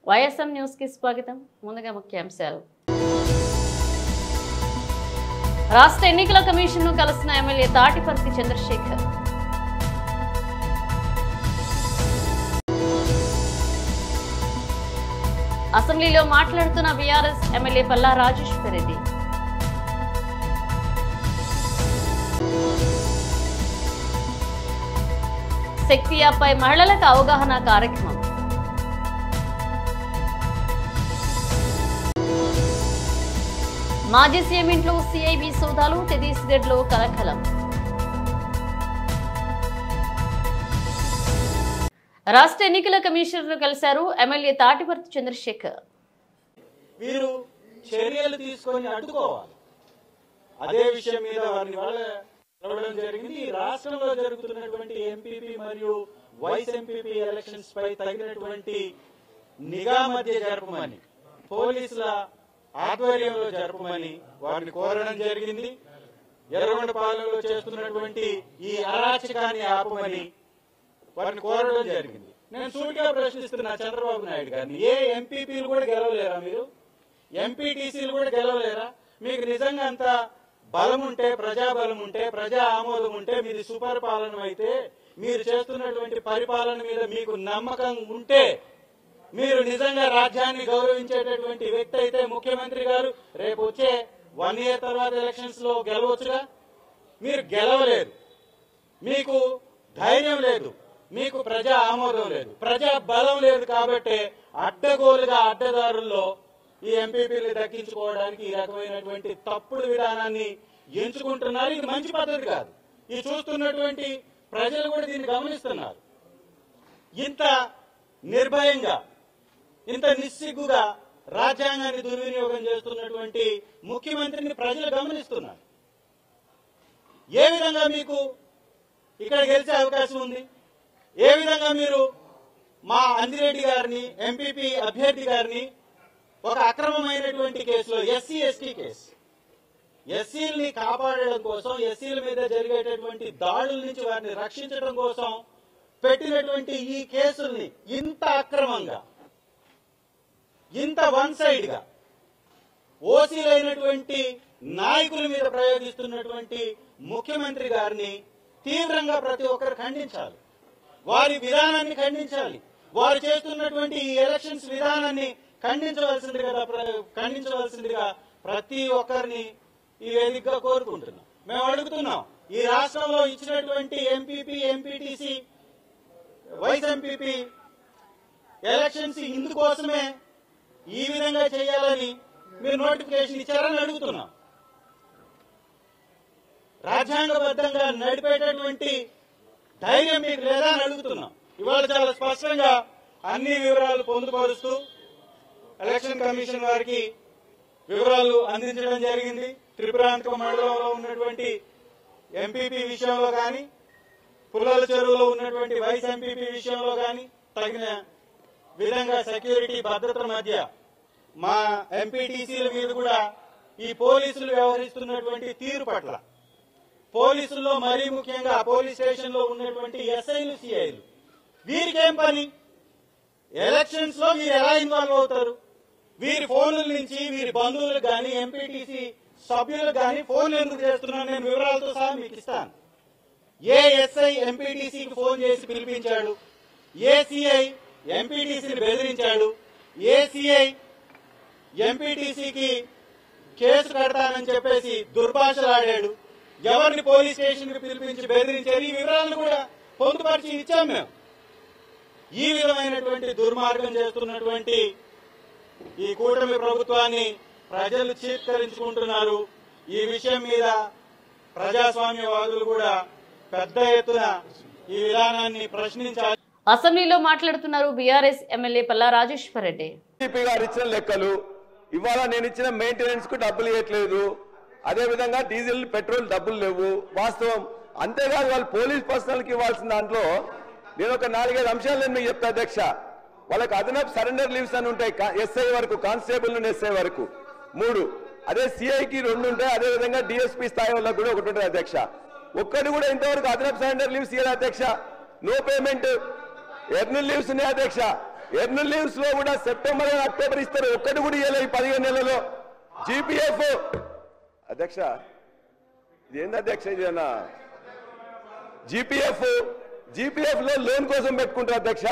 YSM news కి స్వాగతం. ముందుగా ముఖ్యాంశాలు. రాష్ట్ర ఎన్నికల కమిషన్ ను కలిసిన ఎమ్మెల్యే తాటిపర్తి చంద్రశేఖర్. అసెంబ్లీలో మాట్లాడుతున్న బీఆర్ఎస్ ఎమ్మెల్యే పల్లా రాజేశ్వర్ రెడ్డి. శక్తి యాప్పై మహిళలకు అవగాహన కార్యక్రమం. మాజీ సీఎం ఇంట్లో సిఐబి సోదాలు, ఛత్తీస్గఢ్లో కలకలం. రాష్ట్ర ఎన్నికల కమిషనర్ కలిశారు ఎమ్మెల్యే తాటిపర్తి చంద్రశేఖర్. వీరు చర్యలు తీసుకొని అడ్డుకోవాలి. అదే విషయం మీద వారిని కలవడం జరిగింది. రాష్ట్రంలో జరుగుతున్నటువంటి ఎంపీపీ మరియు వైస్ ఎంపీపీ ఎలక్షన్స్ పై తగినటువంటి నిఘా మధ్య జరపమని, పోలీసుల ఆధ్వర్యంలో జరపమని వారిని కోరడం జరిగింది. ఎర్రగొండపాలెంలో చేస్తున్నటువంటి ఈ అరాచకాన్ని ఆపమని వారిని కోరడం జరిగింది. నేను సూటిగా ప్రశ్నిస్తున్నా చంద్రబాబు నాయుడు గారిని, ఏ ఎంపీపీలు కూడా గెలవలేరా? మీరు ఎంపీటీసీలు కూడా గెలవలేరా? మీకు నిజంగా అంత బలం ఉంటే, ప్రజాబలం ఉంటే, ప్రజా ఆమోదం ఉంటే, మీది సుపరిపాలన అయితే, మీరు చేస్తున్నటువంటి పరిపాలన మీద మీకు నమ్మకం ఉంటే, మీరు నిజంగా రాజ్యాన్ని గౌరవించేటటువంటి వ్యక్తి అయితే ముఖ్యమంత్రి గారు రేపు వచ్చే 1 year తర్వాత ఎలక్షన్స్ లో గెలవచ్చుగా. మీరు గెలవలేదు, మీకు ధైర్యం లేదు, మీకు ప్రజా ఆమోదం లేదు, ప్రజా బలం లేదు. కాబట్టి అడ్డగోలుగా అడ్డదారుల్లో ఈ ఎంపీపీలు దక్కించుకోవడానికి ఈ రకమైనటువంటి తప్పుడు విధానాన్ని ఎంచుకుంటున్నారు. ఇది మంచి పద్ధతి కాదు. ఇది చూస్తున్నటువంటి ప్రజలు కూడా దీన్ని గమనిస్తున్నారు. ఇంత నిర్భయంగా, ఇంత నిస్సిగ్గుగా రాజ్యాంగాన్ని దుర్వినియోగం చేస్తున్నటువంటి ముఖ్యమంత్రిని ప్రజలు గమనిస్తున్నారు. ఏ విధంగా మీకు ఇక్కడ గెలిచే అవకాశం ఉంది? ఏ విధంగా మీరు మా అంజిరెడ్డి గారిని, ఎంపీపీ అభ్యర్థి గారిని ఒక అక్రమమైనటువంటి కేసులో, ఎస్సీ ఎస్టీ కేసు, ఎస్సీలని కాపాడడం కోసం, ఎస్సీల మీద జరిగేటటువంటి దాడుల నుంచి వారిని రక్షించడం కోసం పెట్టినటువంటి ఈ కేసుల్ని ఇంత అక్రమంగా, ఇంత వన్ సైడ్ గా ఓసీలైనటువంటి నాయకుల మీద ప్రయోగిస్తున్నటువంటి ముఖ్యమంత్రి గారిని తీవ్రంగా ప్రతి ఒక్కరు ఖండించాలి. వారి విధానాన్ని ఖండించాలి. వారు చేస్తున్నటువంటి ఈ ఎలక్షన్స్ విధానాన్ని ఖండించవలసిందిగా ప్రతి ఒక్కరిని ఈ వేదికగా కోరుకుంటున్నాం. మేము అడుగుతున్నాం, ఈ రాష్ట్రంలో ఇచ్చినటువంటి MPP, MPTC, vice MPP elections ఇందుకోసమే ఈ విధంగా చేయాలని మీరు నోటిఫికేషన్ ఇచ్చారని అడుగుతున్నాం. రాజ్యాంగబద్ధంగా నడిపేటటువంటి ధైర్యం మీకు లేదా అని అడుగుతున్నాం. ఇవాళ చాలా స్పష్టంగా అన్ని వివరాలు పొందుపరుస్తూ ఎలక్షన్ కమిషన్ వారికి వివరాలు అందించడం జరిగింది. త్రిపురాంతక మండలంలో ఉన్నటువంటి ఎంపీపీ విషయంలో కానీ, పుల్లల చెరువులో ఉన్నటువంటి వైస్ ఎంపీపీ విషయంలో కానీ తగిన విధంగా సెక్యూరిటీ భద్రత మధ్య మా ఎంపీటీసీల మీద కూడా ఈ పోలీసులు వ్యవహరిస్తున్నటువంటి తీరు పట్ల, పోలీసుల్లో మరీ ముఖ్యంగా పోలీస్ స్టేషన్ లో ఉన్నటువంటి ఎస్ఐలు, సిఐలు, వీరికేం పని? ఎలక్షన్స్ లో మీరు ఎలా ఇన్వాల్వ్ అవుతారు? వీరి ఫోన్ల నుంచి వీరి బంధువులకు కానీ, ఎంపీటీసీ సభ్యులకు కానీ ఫోన్లు ఎందుకు చేస్తున్నాను? నేను వివరాలతో సహా మీకు ఇస్తాను. ఏ ఎస్ఐ ఎంపీటీసీకి ఫోన్ చేసి పిలిపించాడు? ఏ సిఐ ఎంపీటీసీని బెదిరించాడు? ఏ సిఐ ఎంపీటీసీకి కేసు కడతానని చెప్పేసి దుర్భాషలాడాడు? ఎవరిని పోలీస్ స్టేషన్ కి పిలిపించి బెదిరించారు? ఈ వివరాలను కూడా పొందుపరిచి ఇచ్చాం మేము. ఈ విధమైనటువంటి దుర్మార్గం చేస్తున్నటువంటి ఈ కూటమి ప్రభుత్వాన్ని ప్రజలు చీత్కరించుకుంటున్నారు. ఈ విషయం మీద ప్రజాస్వామ్యవాదులు కూడా పెద్ద ఎత్తున ఈ విధానాన్ని ప్రశ్నించాలి. అసెంబ్లీలో మాట్లాడుతున్నారు బీఆర్ఎస్ ఎమ్మెల్యే పల్లా రాజేశ్వర్ రెడ్డి. టీపీ గారు ఇచ్చిన లెక్కలు, ఇవాళ నేను ఇచ్చిన మెయింటెనెన్స్ కు డబ్బులు ఇవ్వట్లేదు, అదే విధంగా డీజిల్, పెట్రోల్ డబ్బులు లేవు, వాస్తవం. అంతేకాదు వాళ్ళు పోలీస్ పర్సనల్ కి ఇవ్వాల్సిన దాంట్లో నేను ఒక 4-5 అంశాలు నేను మీకు చెప్తా అధ్యక్ష. వాళ్ళకి అదనపు సరెండర్ లీవ్స్ అని ఉంటాయి, ఎస్ఐ వరకు, కానిస్టేబుల్ నుండి ఎస్ఐ వరకు 3, అదే సిఐకి 2 ఉంటాయి, అదే విధంగా డిఎస్పీ స్థాయి వాళ్ళకి కూడా 1 ఉంటుంది అధ్యక్ష. ఒక్కటి కూడా ఇంతవరకు అదనపు సరెండర్ లీవ్స్ ఇవ్వాలి అధ్యక్ష. నో పేమెంట్, ఎర్నల్ లీవ్స్ ఉన్నాయి అధ్యక్ష. ఎర్నల్ లీవ్స్ లో కూడా సెప్టెంబర్ అక్టోబర్ ఇస్తారు, ఒక్కటి కూడా ఇవ్వలేదు ఈ 15 నెలల్లో. జీపీఎఫ్ అధ్యక్ష ఇదేంది అధ్యక్ష, ఇదేనా జీపీఎఫ్ లో లోన్ కోసం పెట్టుకుంటారు అధ్యక్ష.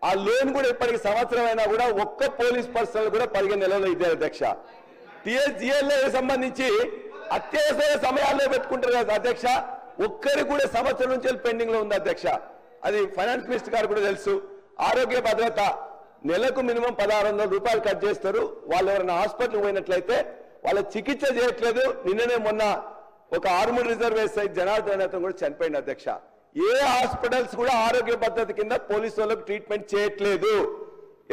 ఆ లోన్ కూడా ఇప్పటికి సంవత్సరం అయినా కూడా ఒక్క పోలీస్ పర్సనల్ కూడా 15 నెలల్లో ఇదే అధ్యక్ష. టీఎస్జీఎల్ఏ సంబంధించి అత్యవసర సమయాల్లో పెట్టుకుంటారు కదా అధ్యక్ష, ఒక్కరికి కూడా సంవత్సరం నుంచి పెండింగ్ లో ఉంది అధ్యక్ష. అది ఫైనాన్స్ మినిస్టర్ గారు కూడా తెలుసు. ఆరోగ్య భద్రత నెలకు మినిమం 1600 రూపాయలు కట్ చేస్తారు. వాళ్ళు ఎవరైనా హాస్పిటల్ పోయినట్లయితే వాళ్ళ చికిత్స చేయట్లేదు. నిన్ననే మొన్న ఒక ఆర్మూర్ రిజర్వేస్ జనార్దన్ అతను కూడా చనిపోయింది అధ్యక్ష. ఏ హాస్పిటల్స్ కూడా ఆరోగ్య భద్రత కింద పోలీసు వాళ్ళకు ట్రీట్మెంట్ చేయట్లేదు.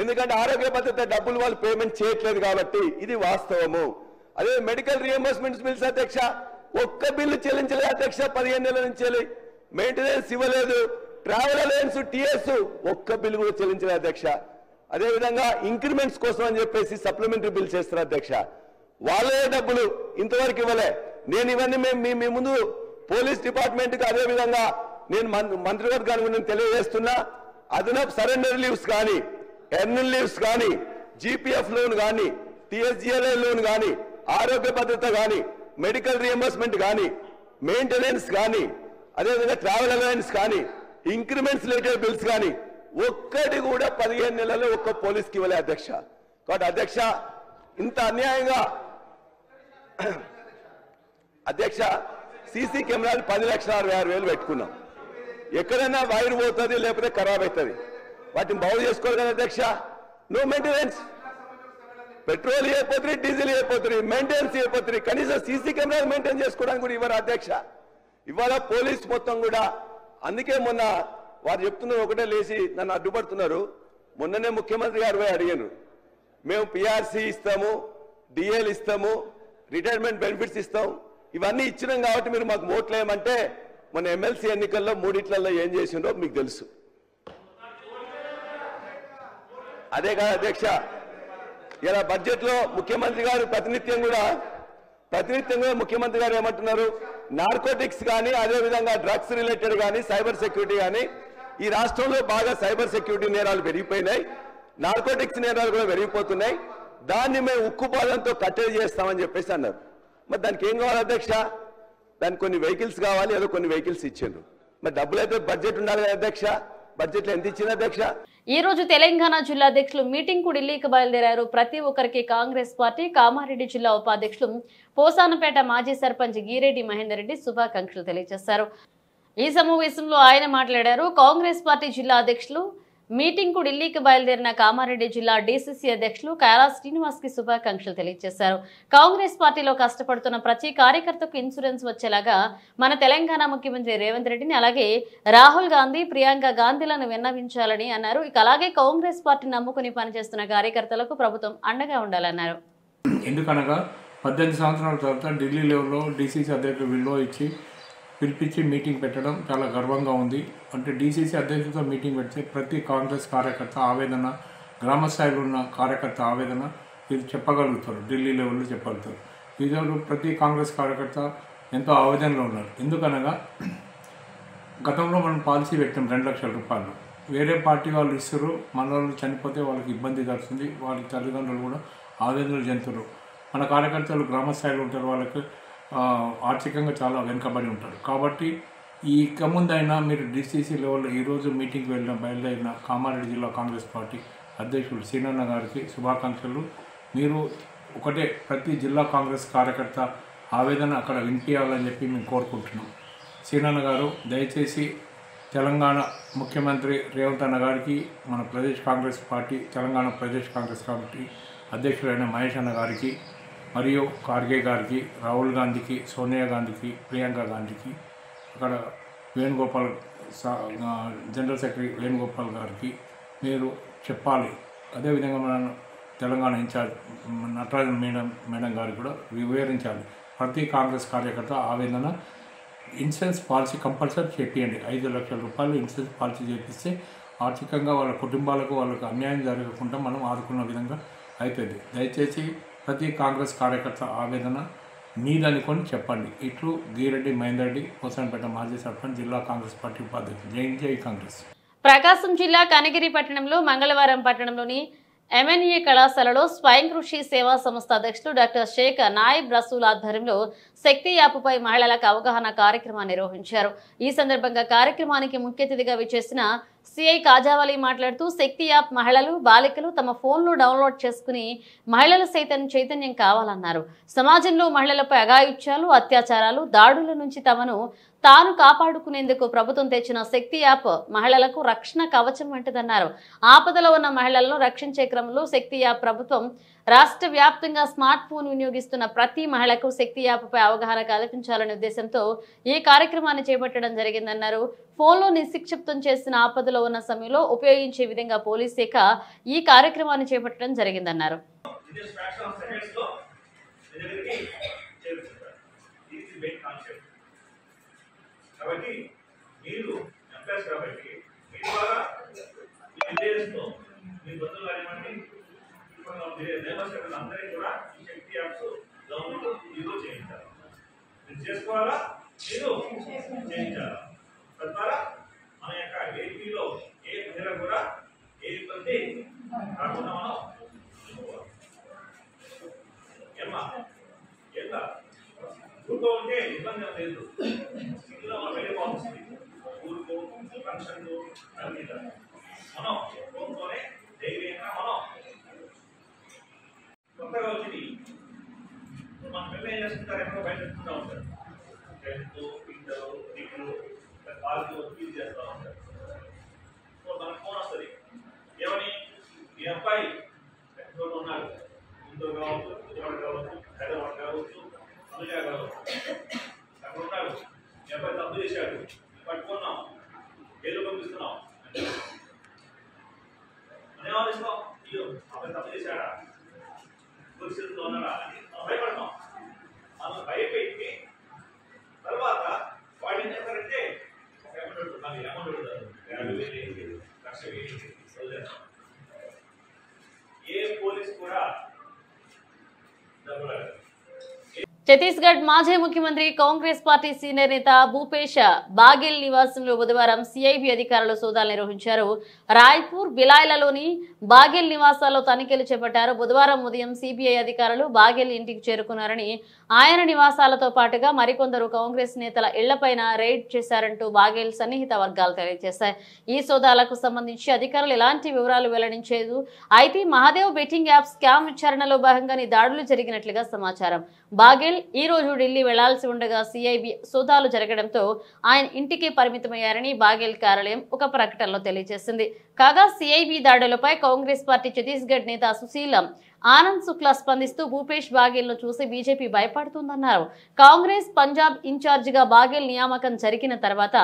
ఎందుకంటే ఆరోగ్య భద్రత డబ్బులు వాళ్ళు పేమెంట్ చేయట్లేదు కాబట్టి. ఇది వాస్తవము. అదే మెడికల్ రియంబర్స్మెంట్ బిల్స్ అధ్యక్ష, ఒక్క బిల్లు చెల్లించలేదు అధ్యక్ష. 15 నెలల నుంచి మెయింటెనెన్స్ ఇవ్వలేదు. ట్రావెల్ అలయన్స్ టీఎస్ ఒక్క బిల్లు కూడా చెల్లించలేదు అధ్యక్ష. అదేవిధంగా ఇంక్రిమెంట్స్ కోసం అని చెప్పేసి సప్లిమెంటరీ బిల్ చేస్తారు అధ్యక్ష. వాళ్ళే డబ్బులు ఇంతవరకు ఇవ్వలే. నేను ఇవన్నీ మీ ముందు పోలీస్ డిపార్ట్మెంట్ కి అదేవిధంగా నేను మంత్రివర్గానికి నేను తెలియజేస్తున్నా. అదనపు సరెండర్ లీవ్స్ కానీ, ఎర్నల్ లీవ్స్ కానీ, జీపీఎఫ్ లోన్ కానీ, టీఎస్జీఎల్ఏ లోన్ కానీ, ఆరోగ్య భద్రత కానీ, మెడికల్ రియంబర్స్మెంట్ కానీ, మెయింటెనెన్స్ కానీ, అదేవిధంగా ట్రావెల్ అలయన్స్ కానీ, ఇంక్రిమెంట్స్ రిలేటెడ్ బిల్స్ కానీ ఒక్కటి కూడా 15 నెలల్లో ఒక్క పోలీస్కి ఇవ్వలే అధ్యక్ష. కాబట్టి అధ్యక్ష ఇంత అన్యాయంగా అధ్యక్ష సీసీ కెమెరాలు 10,66,000 పెట్టుకున్నాం. ఎక్కడైనా వైర్ పోతుంది లేకపోతే ఖరాబ్ అవుతుంది, వాటిని బాగు చేసుకోవాలి కదా అధ్యక్ష. నో మెయింటెనెన్స్, పెట్రోల్ అయిపోతుంది, డీజిల్ అయిపోతుంది, మెయింటెనెన్స్ అయిపోతుంది. కనీసం సీసీ కెమెరాలు మెయింటైన్ చేసుకోవడానికి కూడా ఇవ్వరు అధ్యక్ష. ఇవాళ పోలీస్ మొత్తం కూడా అందుకే మొన్న వారు చెప్తున్నారు, ఒకటే లేచి నన్ను అడ్డుపడుతున్నారు. మొన్ననే ముఖ్యమంత్రి గారు పోయి అడిగారు, మేము పిఆర్సీ ఇస్తాము, డిఎల్ ఇస్తాము, రిటైర్మెంట్ బెనిఫిట్స్ ఇస్తాం, ఇవన్నీ ఇచ్చినాం కాబట్టి మీరు మాకు ఓట్లు వేయమంటే మన ఎమ్మెల్సీ ఎన్నికల్లో 3 ఏం చేసిండో మీకు తెలుసు. అదే కాదు అధ్యక్ష, ఇలా బడ్జెట్ లో ముఖ్యమంత్రి గారు ప్రతినిత్యం కూడా ముఖ్యమంత్రి గారు ఏమంటున్నారు, నార్కోటిక్స్ కానీ, అదేవిధంగా డ్రగ్స్ రిలేటెడ్ కానీ, సైబర్ సెక్యూరిటీ కానీ, ఈ రాష్ట్రంలో బాగా సైబర్ సెక్యూరిటీ నేరాలు పెరిగిపోయినాయి, నార్కోటిక్స్ నేరాలు కూడా పెరిగిపోతున్నాయి, దాన్ని మేము ఉక్కుపాదంతో కట్టడి చేస్తామని చెప్పేసి అన్నారు. మరి దానికి ఏం కావాలి అధ్యక్ష? దానికి కొన్ని వెహికల్స్ కావాలి, ఏదో కొన్ని వెహికల్స్ ఇచ్చిండ్రు. మరి డబ్బులు అయితే బడ్జెట్ ఉండాలి కదా అధ్యక్ష. బడ్జెట్లో ఎంత ఇచ్చింది అధ్యక్ష? ఈ రోజు తెలంగాణ జిల్లా అధ్యక్షులు మీటింగ్ కు ఢిల్లీకి బయలుదేరారు. ప్రతి ఒక్కరికి కాంగ్రెస్ పార్టీ కామారెడ్డి జిల్లా ఉపాధ్యక్షులు పోసానపేట మాజీ సర్పంచ్ గీరెడ్డి మహేందర్ రెడ్డి శుభాకాంక్షలు తెలియజేశారు. ఈ సమావేశంలో ఆయన మాట్లాడారు. కాంగ్రెస్ పార్టీ జిల్లా అధ్యక్షులు మీటింగ్ కు ఢిల్లీకి బయలుదేరిన కామారెడ్డి జిల్లా డీసీసీ అధ్యక్షులు కైలా శ్రీనివాస్ కి శుభాకాంక్షలు తెలియజేశారు. కాంగ్రెస్ పార్టీలో కష్టపడుతున్న ప్రతి కార్యకర్తకు ఇన్సూరెన్స్ వచ్చేలాగా మన తెలంగాణ ముఖ్యమంత్రి రేవంత్ రెడ్డిని, అలాగే రాహుల్ గాంధీ, ప్రియాంక గాంధీలను విన్నవించాలని అన్నారు. ఇక అలాగే కాంగ్రెస్ పార్టీని నమ్ముకుని పనిచేస్తున్న కార్యకర్తలకు ప్రభుత్వం అండగా ఉండాలన్నారు. ఎందుకనగా 18 సంవత్సరాల తర్వాత ఢిల్లీ లెవెల్లో డీసీసీ అధ్యక్షులు విలువ ఇచ్చి పిలిపించి మీటింగ్ పెట్టడం చాలా గర్వంగా ఉంది. అంటే డీసీసీ అధ్యక్షులతో మీటింగ్ పెడితే ప్రతి కాంగ్రెస్ కార్యకర్త ఆవేదన, గ్రామ స్థాయిలో ఉన్న కార్యకర్త ఆవేదన ఇది చెప్పగలుగుతారు, ఢిల్లీ లెవెల్లో చెప్పగలుగుతారు. ఈరోజు ప్రతి కాంగ్రెస్ కార్యకర్త ఎంతో ఆవేదనలో ఉన్నారు. ఎందుకనగా గతంలో మనం పాలసీ పెట్టాం 2 లక్షల రూపాయలు. వేరే పార్టీ వాళ్ళు ఇస్తారు, మన వాళ్ళు చనిపోతే వాళ్ళకి ఇబ్బంది జరుగుతుంది, వాళ్ళ తల్లిదండ్రులు కూడా ఆవేదనలు చెందుతారు. మన కార్యకర్తలు గ్రామ స్థాయిలో ఉంటారు, వాళ్ళకి ఆర్థికంగా చాలా వెనుకబడి ఉంటారు. కాబట్టి ఈ ముందైనా మీరు డీసీసీ లెవెల్లో ఈరోజు మీటింగ్కి బయలుదేరిన కామారెడ్డి జిల్లా కాంగ్రెస్ పార్టీ అధ్యక్షులు సీనన్న గారికి శుభాకాంక్షలు. మీరు ఒకటే ప్రతి జిల్లా కాంగ్రెస్ కార్యకర్త ఆవేదన అక్కడ వినిపించాలని చెప్పి మేము కోరుకుంటున్నాం. సీనన్న గారు దయచేసి తెలంగాణ ముఖ్యమంత్రి రేవంత్ అన్న గారికి, మన ప్రదేశ్ కాంగ్రెస్ పార్టీ తెలంగాణ ప్రదేశ్ కాంగ్రెస్ కమిటీ అధ్యక్షులైన మహేష్ అన్న గారికి, మరియు ఖార్గే గారికి, రాహుల్ గాంధీకి, సోనియా గాంధీకి, ప్రియాంక గాంధీకి, అక్కడ వేణుగోపాల్ జనరల్ సెక్రటరీ వేణుగోపాల్ గారికి మీరు చెప్పాలి. అదేవిధంగా మన తెలంగాణ ఇన్ఛార్జ్ నటరాజన్ మేడం గారికి కూడా వివరించాలి. ప్రతి కాంగ్రెస్ కార్యకర్త ఆవేదన ఇన్సూరెన్స్ పాలసీ కంపల్సరీ చేపియండి. 5 లక్షల రూపాయలు ఇన్సూరెన్స్ పాలసీ చేపిస్తే ఆర్థికంగా వాళ్ళ కుటుంబాలకు వాళ్ళకు అన్యాయం జరగకుండా మనం ఆదుకున్న విధంగా అవుతుంది. దయచేసి ప్రతి కాంగ్రెస్ కార్యకర్త ఆవేదన మీదనుకొని చెప్పండి. ఇట్లు గీరెడ్డి మహేందర్ రెడ్డి, పోసానపేట మాజీ సర్పంచ్, జిల్లా కాంగ్రెస్ పార్టీ ఉపాధ్యక్షుడు. జై కాంగ్రెస్. ప్రకాశం జిల్లా కనగిరి పట్టణంలో మంగళవారం పట్టణంలోని MNA కళాశాలలో స్వయం కృషి సేవా సంస్థ అధ్యక్షుడు డాక్టర్ షేక్ నాయిబ్ రసూల్ ఆధ్వర్యంలో శక్తి యాప్పై మహిళలకు అవగాహన కార్యక్రమాన్ని నిర్వహించారు. ఈ సందర్భంగా కార్యక్రమానికి ముఖ్య అతిథిగా విచ్చేసిన సిఐ కాజావలి మాట్లాడుతూ శక్తి యాప్ మహిళలు బాలికలు తమ ఫోన్లో డౌన్లోడ్ చేసుకుని మహిళలు సైతం చైతన్యం కావాలన్నారు. సమాజంలో మహిళలపై అఘాయిత్యాలు, అత్యాచారాలు, దాడుల నుంచి తమను తాను కాపాడుకునేందుకు ప్రభుత్వం తెచ్చిన శక్తి యాప్ మహిళలకు రక్షణ కవచం వంటిదన్నారు. ఆపదలో ఉన్న మహిళలను రక్షించే క్రమంలో శక్తి యాప్ ప్రభుత్వం రాష్ట్ర వ్యాప్తంగా స్మార్ట్ ఫోన్ వినియోగిస్తున్న ప్రతి మహిళకు శక్తి యాప్పై అవగాహన కల్పించాలనే ఉద్దేశంతో ఈ కార్యక్రమాన్ని చేపట్టడం జరిగిందన్నారు. ఫోన్లో నిక్షిప్తం చేసిన ఆపదలో ఉన్న సమయంలో ఉపయోగించే విధంగా పోలీస్ శాఖ ఈ కార్యక్రమాన్ని చేపట్టడం జరిగిందన్నారు. కాబట్టి మీరు ఎంప్లాయీస్ కాబట్టి మీ ద్వారా ఈ విలేజ్లో మీ బంధువులు కానివ్వండి, నేబర్స్ అందరికీ కూడా ఈ శక్తి యాప్స్ గవర్నమెంట్ యూజ్ చేయించాలి. మీరు చేసుకోవాలా, మీరు చేయించాలా. తద్వారా మన యొక్క ఏపీలో ఏ మహిళ కూడా ఏ ఇబ్బంది కాకుండా మనం ఏమ్మా ఎంత ఊరుకో ఉంటే ఇబ్బంది లేదు. ఇందులో మనం వెళ్ళిపోతుంది ఊరుకో ఫంక్షన్లు అన్ని మనం ఫోన్తోనే ధైర్యంగా మనం కొత్తగా వచ్చింది. మన పిల్లలు ఏం చేస్తుంటారు, ఎక్కడో బయట చెప్తుంటూ ఉంటారు. 10th, ఇంటర్, డిగ్రీ కాలేజీలో ఫీల్ చేస్తూ ఉంటారు. సో మనకు ఫోన్ వస్తుంది, ఏమని మీ అబ్బాయి ఎక్కడ ఉన్నారు, గుంటూరు కావచ్చు, విజయవాడ కావచ్చు, హైదరాబాద్ కావచ్చు, అమెరికా కావచ్చు, అక్కడ ఉన్నారు, మీ అబ్బాయి తప్పు చేశాడు, పట్టుకున్నాం, ఏదో పంపిస్తున్నాం అని ఆలోచిస్తాం. అయ్యో అబ్బాయి తప్పు చేశాడా, పరిస్థితుల్లో ఉన్నాడా అని మనం భయపడతాం. మనం భయపెట్టి తర్వాత వాడు ఏం చేస్తారంటే నాకు అమౌంట్ పెడతారు, 50,000 1,00,000 ఏ పోలీస్ కూడా డబ్బులు ఛత్తీస్గఢ్ మాజీ ముఖ్యమంత్రి కాంగ్రెస్ పార్టీ సీనియర్ నేత భూపేష్ బాగెల్ నివాసంలో బుధవారం సిఐబి అధికారులు సోదాలు నిర్వహించారు. రాయ్పూర్, బిలాయ్లలోని బాగెల్ నివాసాల్లో తనిఖీలు చేపట్టారు. బుధవారం ఉదయం సిబిఐ అధికారులు బాగెల్ ఇంటికి చేరుకున్నారని, ఆయన నివాసాలతో పాటుగా మరికొందరు కాంగ్రెస్ నేతల ఇళ్లపైన రైడ్ చేశారంటూ బాగెల్ సన్నిహిత వర్గాలు తెలియజేశాయి. ఈ సోదాలకు సంబంధించి అధికారులు ఎలాంటి వివరాలు వెల్లడించేదు. అయితే మహాదేవ్ బెట్టింగ్ యాప్ స్కామ్ విచారణలో భాగంగానే దాడులు జరిగినట్లుగా సమాచారం. బాగెల్ ఈ రోజు ఢిల్లీ వెళ్లాల్సి ఉండగా సిఐబి సోదాలు జరగడంతో ఆయన ఇంటికి పరిమితమయ్యారని బాగెల్ కార్యాలయం ఒక ప్రకటనలో తెలియజేసింది. కాగా సిఐబి దాడులపై కాంగ్రెస్ పార్టీ ఛత్తీస్గఢ్ నేత సుశీల్ ఆనంద్ శుక్లా స్పందిస్తూ భూపేష్ బాగెల్ ను చూసి బీజేపీ భయపడుతుందన్నారు. కాంగ్రెస్ పంజాబ్ ఇన్ఛార్జిగా బాగెల్ నియామకం జరిగిన తర్వాత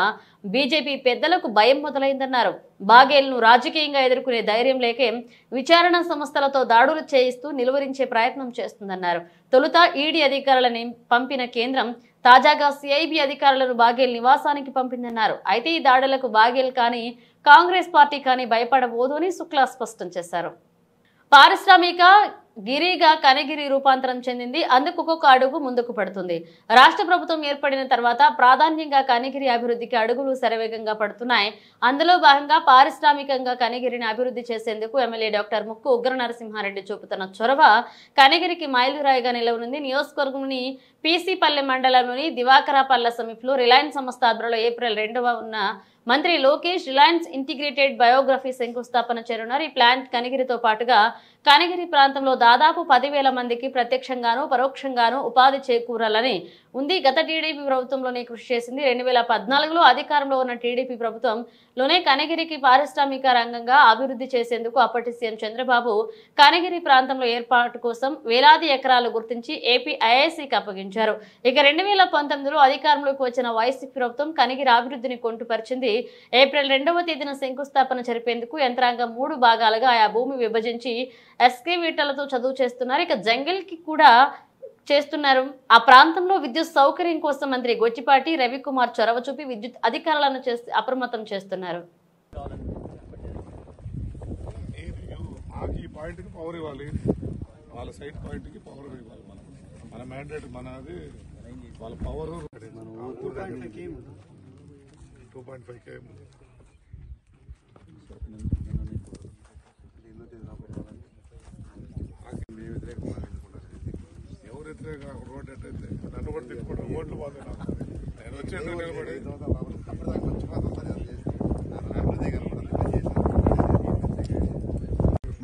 బీజేపీ పెద్దలకు భయం మొదలైందన్నారు. బాగెల్ ను రాజకీయంగా ఎదుర్కొనే ధైర్యం లేకే విచారణ సంస్థలతో దాడులు చేయిస్తూ నిలువరించే ప్రయత్నం చేస్తుందన్నారు. తొలుత ఈడీ అధికారులను పంపిన కేంద్రం తాజాగా సిఐబి అధికారులను బాగెల్ నివాసానికి పంపిందన్నారు. అయితే ఈ దాడులకు బాగెల్ కానీ కాంగ్రెస్ పార్టీ కానీ భయపడబోదు అని శుక్లా స్పష్టం చేశారు. పారిశ్రామిక గిరిగా కనగిరి రూపాంతరం చెందింది. అందుకు ఒక్కొక్క అడుగు ముందుకు పడుతుంది. రాష్ట్ర ప్రభుత్వం ఏర్పడిన తర్వాత ప్రాధాన్యంగా కనగిరి అభివృద్ధికి అడుగులు శరవేగంగా పడుతున్నాయి. అందులో భాగంగా పారిశ్రామికంగా కనగిరిని అభివృద్ధి చేసేందుకు ఎమ్మెల్యే డాక్టర్ ముక్కు ఉగ్ర నరసింహారెడ్డి చూపుతున్న చొరవ కనగిరికి మైలురాయిగా నిలవనుంది. నియోజకవర్గంలోని పీసీపల్లె మండలంలోని దివాకరాపల్ల సమీపంలో రిలయన్స్ సంస్థ ఆధ్వర్యంలో ఏప్రిల్ 2వ మంత్రి లోకేష్ రిలయన్స్ ఇంటిగ్రేటెడ్ బయోగ్రఫీ శంకుస్థాపన చేరున్నారు. ఈ ప్లాంట్ కనగిరితో పాటుగా కనగిరి ప్రాంతంలో దాదాపు 10,000 మందికి ప్రత్యక్షంగాను పరోక్షంగాను ఉపాధి చేకూరాలని ఉంది. గత టీడీపీ ప్రభుత్వంలోనే కృషి చేసింది. 2014లో అధికారంలో ఉన్న టీడీపీ ప్రభుత్వంలోనే కనగిరికి పారిశ్రామిక రంగంగా అభివృద్ధి చేసేందుకు అప్పటి సీఎం చంద్రబాబు కనగిరి ప్రాంతంలో ఏర్పాటు కోసం వేలాది ఎకరాలు గుర్తించి ఏపీ ఐఐసీకి అప్పగించారు. ఇక 2019లో అధికారంలోకి వచ్చిన వైసీపీ ప్రభుత్వం కనగిరి అభివృద్ధిని కొంటుపరిచింది. ఏప్రిల్ 2వ తేదీన శంకుస్థాపన జరిపేందుకు యంత్రాంగం 3 భాగాలుగా ఆయా భూమి విభజించి ఎస్కేవేటర్లతో చదువు చేస్తున్నారు. ఇక జంగిల్ కి కూడా చేస్తున్నారు. ఆ ప్రాంతంలో విద్యుత్ సౌకర్యం కోసం మంత్రి గొచ్చిపాటి రవికుమార్ చొరవ చూపి విద్యుత్ అధికారులను అప్రమత్తం చేస్తున్నారు. రోడ్ ఎట్టయితే నన్ను కూడా తిప్పుకోవడం ఓట్లు పోతే నేను వచ్చి నిలబడి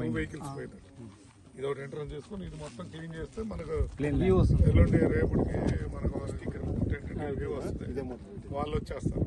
2 vehicles పోయినాయి. ఇది ఒకటి ఎంట్రన్స్ చేసుకుని ఇది మొత్తం క్లీన్ చేస్తే మనకు ఎల్లుండి రేపటికి మనకు వ్యూ వస్తుంది. వాళ్ళు వచ్చేస్తారు.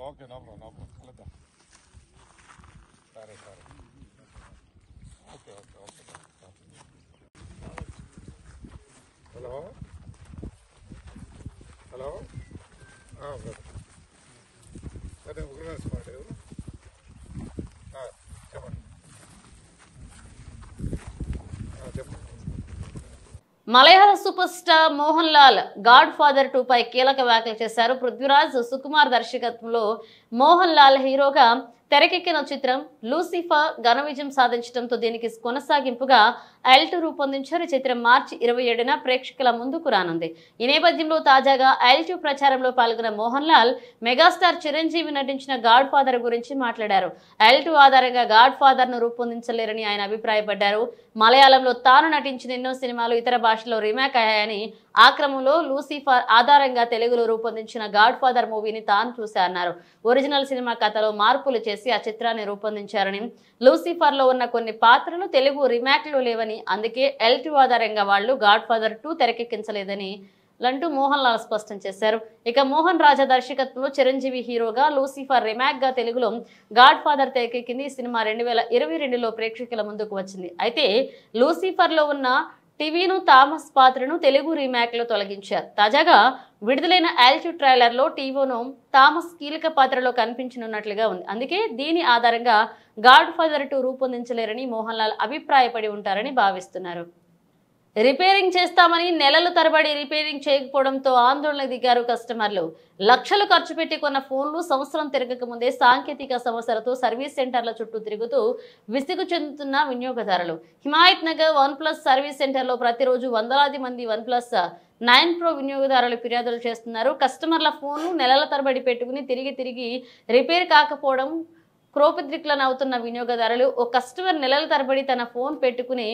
ఓకే నో ప్రాబ్లం వెళ్దాం. సరే ఓకే. హలో అదే ఉగ్రవాద స్పాట్ చెప్పండి. Malayalam superstar Mohanlal Godfather 2 పై కీలక వ్యాఖ్యలు చేశారు. పృథ్వీరాజ్ సుకుమార్ దర్శకత్వంలో మోహన్ లాల్ హీరోగా తెరకెక్కిన చిత్రం లూసిఫర్ ఘన విజయం సాధించడంతో దీనికి కొనసాగింపుగా L2 రూపొందించారు. ఈ చిత్రం మార్చి 27న ప్రేక్షకుల ముందుకు రానుంది. ఈ నేపథ్యంలో తాజాగా L2 ప్రచారంలో పాల్గొన్న మోహన్ లాల్ మెగాస్టార్ చిరంజీవి నటించిన గాడ్ ఫాదర్ గురించి మాట్లాడారు. L2 ఆధారంగా గాడ్ ఫాదర్ ను రూపొందించలేరని ఆయన అభిప్రాయపడ్డారు. మలయాళంలో తాను నటించిన ఎన్నో సినిమాలు ఇతర భాషల్లో రీమేక్ అయ్యాయని, ఆ క్రమంలో లూసిఫర్ ఆధారంగా తెలుగులో రూపొందించిన గాడ్ ఫాదర్ మూవీని తాను చూశారన్నారు. ఒరిజినల్ సినిమా కథలో మార్పులు చేసి ఆ చిత్రాన్ని రూపొందించారని, లూసిఫర్ లో ఉన్న కొన్ని పాత్రలు తెలుగు రీమేక్ లో లేవని, అందుకే L2 ఆధారంగా వాళ్ళు గాడ్ ఫాదర్ 2 తెరకెక్కించలేదని అంటూ మోహన్ లాల్ స్పష్టం చేశారు. ఇక మోహన్ రాజా దర్శకత్వంలో చిరంజీవి హీరోగా లూసిఫర్ రీమేక్ గా తెలుగులో గాడ్ ఫాదర్ తెరకెక్కింది. ఈ సినిమా 2022లో ప్రేక్షకుల ముందుకు వచ్చింది. అయితే లూసిఫర్ లో ఉన్న టీవీను థామస్ పాత్రను తెలుగు రీమేక్ లో తొలగించారు. తాజాగా విడుదలైన L2 ట్రైలర్ లో టీవోను థామస్ కీలక పాత్రలో కనిపించనున్నట్లుగా ఉంది. అందుకే దీని ఆధారంగా గాడ్ ఫాదర్ 2 రూపొందించలేరని మోహన్ లాల్ అభిప్రాయపడి ఉంటారని భావిస్తున్నారు. రిపేరింగ్ చేస్తామని నెలలు తరబడి రిపేరింగ్ చేయకపోవడంతో ఆందోళనకు దిగారు కస్టమర్లు. లక్షలు ఖర్చు పెట్టి కొన్న ఫోన్లు సంవత్సరం తిరగక ముందే సాంకేతిక సమస్యలతో సర్వీస్ సెంటర్ల చుట్టూ తిరుగుతూ విసుగు చెందుతున్న వినియోగదారులు. హిమాయత్ నగర్ OnePlus సర్వీస్ సెంటర్లో ప్రతిరోజు వందలాది మంది OnePlus 9 Pro వినియోగదారులు ఫిర్యాదులు చేస్తున్నారు. కస్టమర్ల ఫోన్లు నెలల తరబడి పెట్టుకుని తిరిగి రిపేర్ కాకపోవడం క్రోపద్రిక్లను అవుతున్న వినియోగదారులు. ఓ కస్టమర్ నెలల తరబడి తన ఫోన్ పెట్టుకుని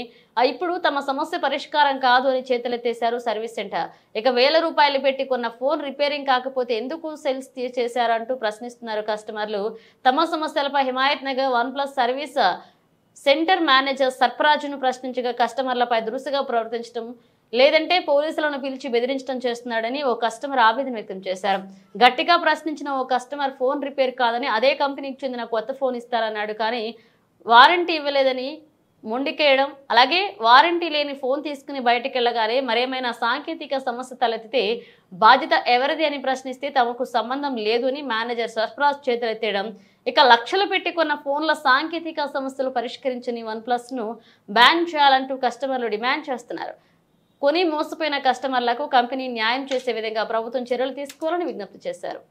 ఇప్పుడు తమ సమస్య పరిష్కారం కాదు అని చేతులెత్తేశారు సర్వీస్ సెంటర్. ఇక ₹1000 పెట్టి కొన్న ఫోన్ రిపేరింగ్ కాకపోతే ఎందుకు సెల్స్ చేశారు అంటూ ప్రశ్నిస్తున్నారు కస్టమర్లు. తమ సమస్యలపై Himayat Nagar OnePlus service centre manager సర్ఫరాజును ప్రశ్నించగా కస్టమర్లపై దురుసుగా ప్రవర్తించడం లేదంటే పోలీసులను పిలిచి బెదిరించడం చేస్తున్నాడని ఓ కస్టమర్ ఆవేదన వ్యక్తం చేశారు. గట్టిగా ప్రశ్నించిన ఓ కస్టమర్ ఫోన్ రిపేర్ కాదని అదే కంపెనీకి చెందిన కొత్త ఫోన్ ఇస్తారన్నాడు, కానీ వారంటీ ఇవ్వలేదని మొండికేయడం, అలాగే వారంటీ లేని ఫోన్ తీసుకుని బయటకు వెళ్ళగానే మరేమైనా సాంకేతిక సమస్య తలెత్తితే బాధ్యత ఎవరిది అని ప్రశ్నిస్తే తమకు సంబంధం లేదు అని మేనేజర్ సర్ఫరాజ్ చేతులెత్తేయడం. ఇక లక్షలు పెట్టి కొన్న ఫోన్ల సాంకేతిక సమస్యలు పరిష్కరించని OnePlus ను బ్యాన్ చేయాలంటూ కస్టమర్లు డిమాండ్ చేస్తున్నారు. కొని మోసపోయిన కస్టమర్లకు కంపెనీ న్యాయం చేసే విధంగా ప్రభుత్వం చర్యలు తీసుకోవాలని విజ్ఞప్తి చేశారు.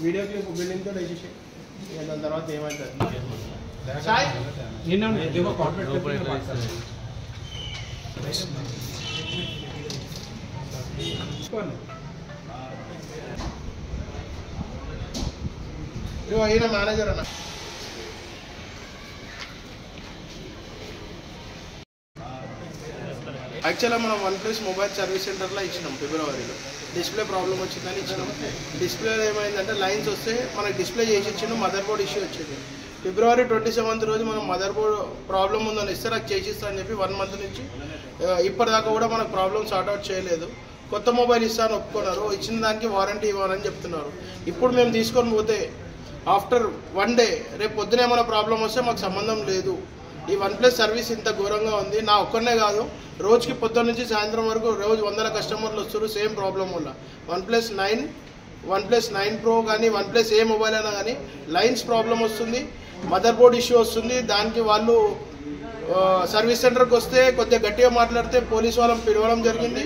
వీడియో క్లిప్ బిల్డింగ్ తో వేసేసి దాని తర్వాత ఏమవుతుంది ఈయన మేనేజర్ అన్న. యాక్చువల్గా మనం OnePlus మొబైల్ సర్వీస్ సెంటర్లో ఇచ్చినాం ఫిబ్రవరిలో. డిస్ప్లే ప్రాబ్లం వచ్చిందని ఇచ్చినాం. డిస్ప్లేలో ఏమైందంటే లైన్స్ వస్తే మనకి డిస్ప్లే చేసి ఇచ్చిండు, మదర్ బోర్డ్ ఇష్యూ వచ్చింది. ఫిబ్రవరి 27th రోజు మనం మదర్ బోర్డ్ ప్రాబ్లం ఉందని ఇస్తే నాకు చేసిస్తా అని చెప్పి 1 month నుంచి ఇప్పటిదాకా కూడా మనకు ప్రాబ్లం సార్ట్అవుట్ చేయలేదు. కొత్త మొబైల్ ఇస్తాను ఒప్పుకున్నారు, ఇచ్చిన దానికి వారంటీ ఇవ్వాలని చెప్తున్నారు. ఇప్పుడు మేము తీసుకొని పోతే ఆఫ్టర్ 1 day రేపు పొద్దున ఏమైనా ప్రాబ్లం వస్తే మాకు సంబంధం లేదు ఈ OnePlus సర్వీస్ ఇంత ఘోరంగా ఉంది. నా ఒక్కనే కాదు, రోజుకి పొద్దున్న నుంచి సాయంత్రం వరకు రోజు 100 కస్టమర్లు వస్తారు సేమ్ ప్రాబ్లం వల్ల. OnePlus 9 Pro కానీ OnePlus ఏ మొబైల్ అయినా కానీ లైన్స్ ప్రాబ్లం వస్తుంది, మదర్ బోర్డ్ ఇష్యూ వస్తుంది. దానికి వాళ్ళు సర్వీస్ సెంటర్కి వస్తే కొద్దిగా గట్టిగా మాట్లాడితే పోలీసు వాళ్ళని పిలవడం జరిగింది.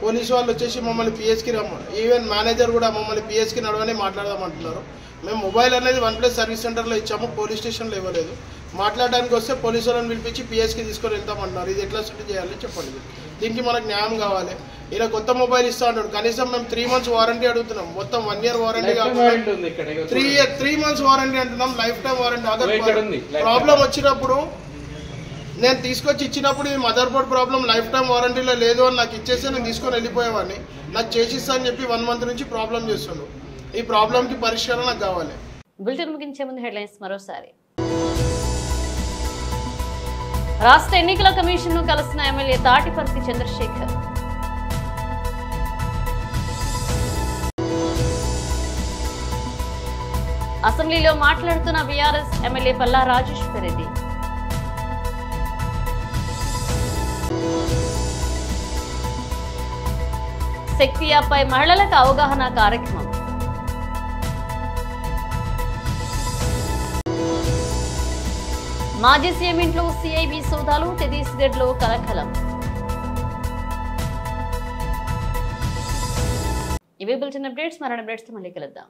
పోలీసు వాళ్ళు వచ్చేసి మమ్మల్ని పిఎస్కి రమ్మని, ఈవెన్ మేనేజర్ కూడా మమ్మల్ని పిఎస్కి నడవని మాట్లాడదామంటున్నారు. మేము మొబైల్ అనేది OnePlus సర్వీస్ సెంటర్లో ఇచ్చాము, పోలీస్ స్టేషన్లో ఇవ్వలేదు. మాట్లాడడానికి వస్తే పోలీసు వాళ్ళని పిలిపించి పిఎస్కి తీసుకొని వెళ్తామంటున్నారు. ఇది ఎట్లా సెట్ చేయాలి చెప్పండి, దీనికి మనకు న్యాయం కావాలి. ఇలా కొత్త మొబైల్ ఇస్తా ఉంటాడు, కనీసం మేము 3 months వారంటీ అడుగుతున్నాం, మొత్తం 1 year వారంటీ కాకుండా 3 months వారంటీ అంటున్నాం, లైఫ్ టైం వారంటీ. ప్రాబ్లం వచ్చినప్పుడు నేను తీసుకొచ్చి ఇచ్చినప్పుడు ఈ motherboard problem lifetime వారంటీలో లేదు అని నాకు ఇచ్చేస్తే నేను తీసుకొని వెళ్ళిపోయేవాడిని. నాకు చేసిస్తా అని చెప్పి 1 month నుంచి ప్రాబ్లం చేస్తున్నాడు. ఈ ప్రాబ్లంకి పరిష్కారం నాకు కావాలి. బులెటిన్ ముగించే ముందు హెడ్లైన్స్ మరోసారి. రాష్ట్ర ఎన్నికల కమిషన్ ను కలిసిన ఎమ్మెల్యే తాటిపర్తి చంద్రశేఖర్. అసెంబ్లీలో మాట్లాడుతున్న బీఆర్ఎస్ ఎమ్మెల్యే పల్లా రాజేశ్వర్ రెడ్డి. శక్తి యాప్పై మహిళలకు అవగాహన కార్యక్రమం. మాజీ సీఎం ఇంట్లో సిఐబి సోదాలు, ఛత్తీస్గఢ్ లో కలకలం. ఇవే బులెటిన్ అప్డేట్స్, మరణ అప్డేట్స్ తో మళ్ళీ కలుద్దాం.